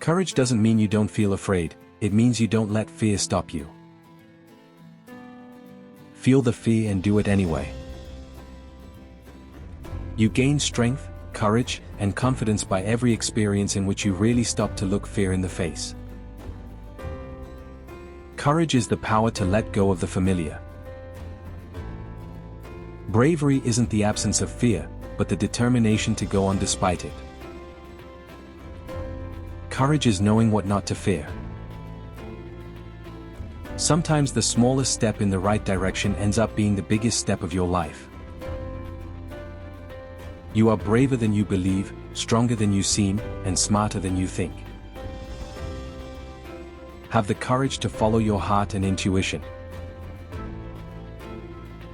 Courage doesn't mean you don't feel afraid, it means you don't let fear stop you. Feel the fear and do it anyway. You gain strength, courage, and confidence by every experience in which you really stop to look fear in the face. Courage is the power to let go of the familiar. Bravery isn't the absence of fear, but the determination to go on despite it. Courage is knowing what not to fear. Sometimes the smallest step in the right direction ends up being the biggest step of your life. You are braver than you believe, stronger than you seem, and smarter than you think. Have the courage to follow your heart and intuition.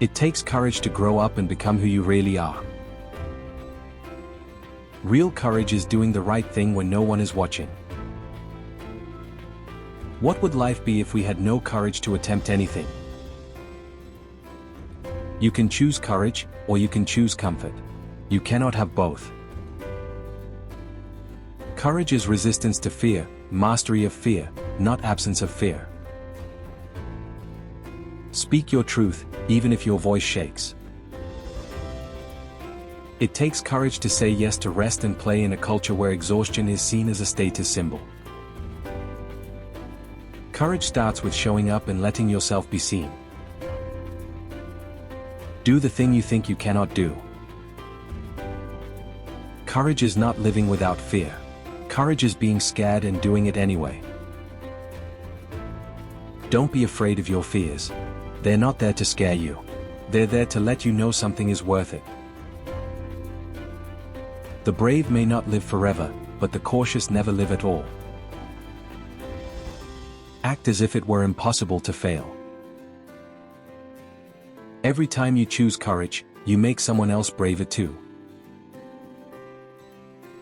It takes courage to grow up and become who you really are. Real courage is doing the right thing when no one is watching. What would life be if we had no courage to attempt anything? You can choose courage, or you can choose comfort. You cannot have both. Courage is resistance to fear, mastery of fear, not absence of fear. Speak your truth, even if your voice shakes. It takes courage to say yes to rest and play in a culture where exhaustion is seen as a status symbol. Courage starts with showing up and letting yourself be seen. Do the thing you think you cannot do. Courage is not living without fear. Courage is being scared and doing it anyway. Don't be afraid of your fears. They're not there to scare you. They're there to let you know something is worth it. The brave may not live forever, but the cautious never live at all. Act as if it were impossible to fail. Every time you choose courage, you make someone else braver too.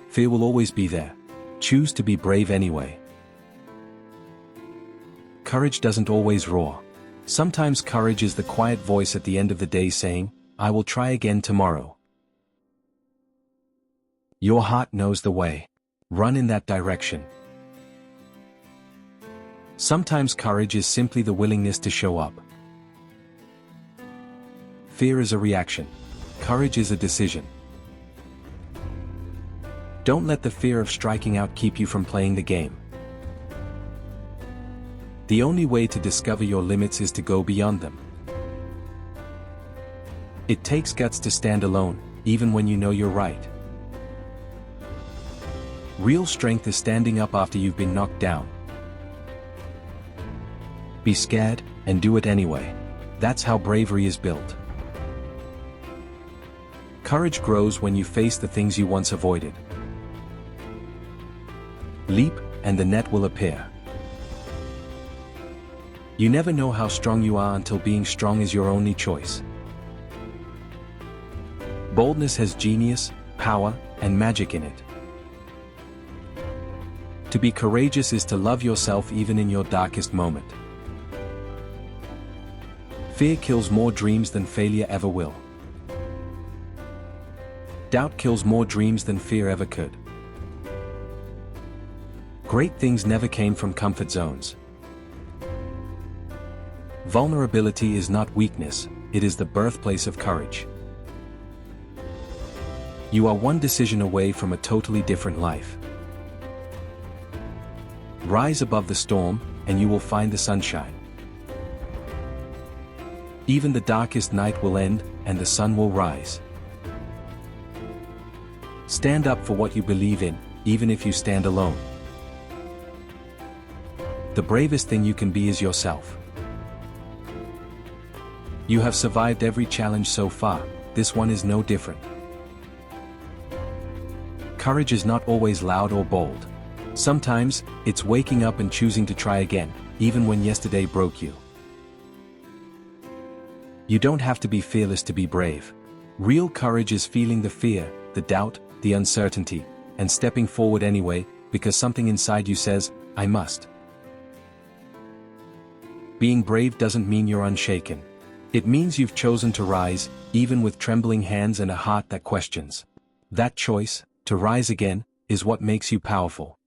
Fear will always be there. Choose to be brave anyway. Courage doesn't always roar. Sometimes courage is the quiet voice at the end of the day saying, "I will try again tomorrow." Your heart knows the way. Run in that direction. Sometimes courage is simply the willingness to show up. Fear is a reaction. Courage is a decision. Don't let the fear of striking out keep you from playing the game. The only way to discover your limits is to go beyond them. It takes guts to stand alone, even when you know you're right. Real strength is standing up after you've been knocked down. Be scared, and do it anyway. That's how bravery is built. Courage grows when you face the things you once avoided. Leap, and the net will appear. You never know how strong you are until being strong is your only choice. Boldness has genius, power, and magic in it. To be courageous is to love yourself even in your darkest moment. Fear kills more dreams than failure ever will. Doubt kills more dreams than fear ever could. Great things never came from comfort zones. Vulnerability is not weakness, it is the birthplace of courage. You are one decision away from a totally different life. Rise above the storm, and you will find the sunshine. Even the darkest night will end, and the sun will rise. Stand up for what you believe in, even if you stand alone. The bravest thing you can be is yourself. You have survived every challenge so far, this one is no different. Courage is not always loud or bold. Sometimes, it's waking up and choosing to try again, even when yesterday broke you. You don't have to be fearless to be brave. Real courage is feeling the fear, the doubt, the uncertainty, and stepping forward anyway, because something inside you says, "I must." Being brave doesn't mean you're unshaken. It means you've chosen to rise, even with trembling hands and a heart that questions. That choice, to rise again, is what makes you powerful.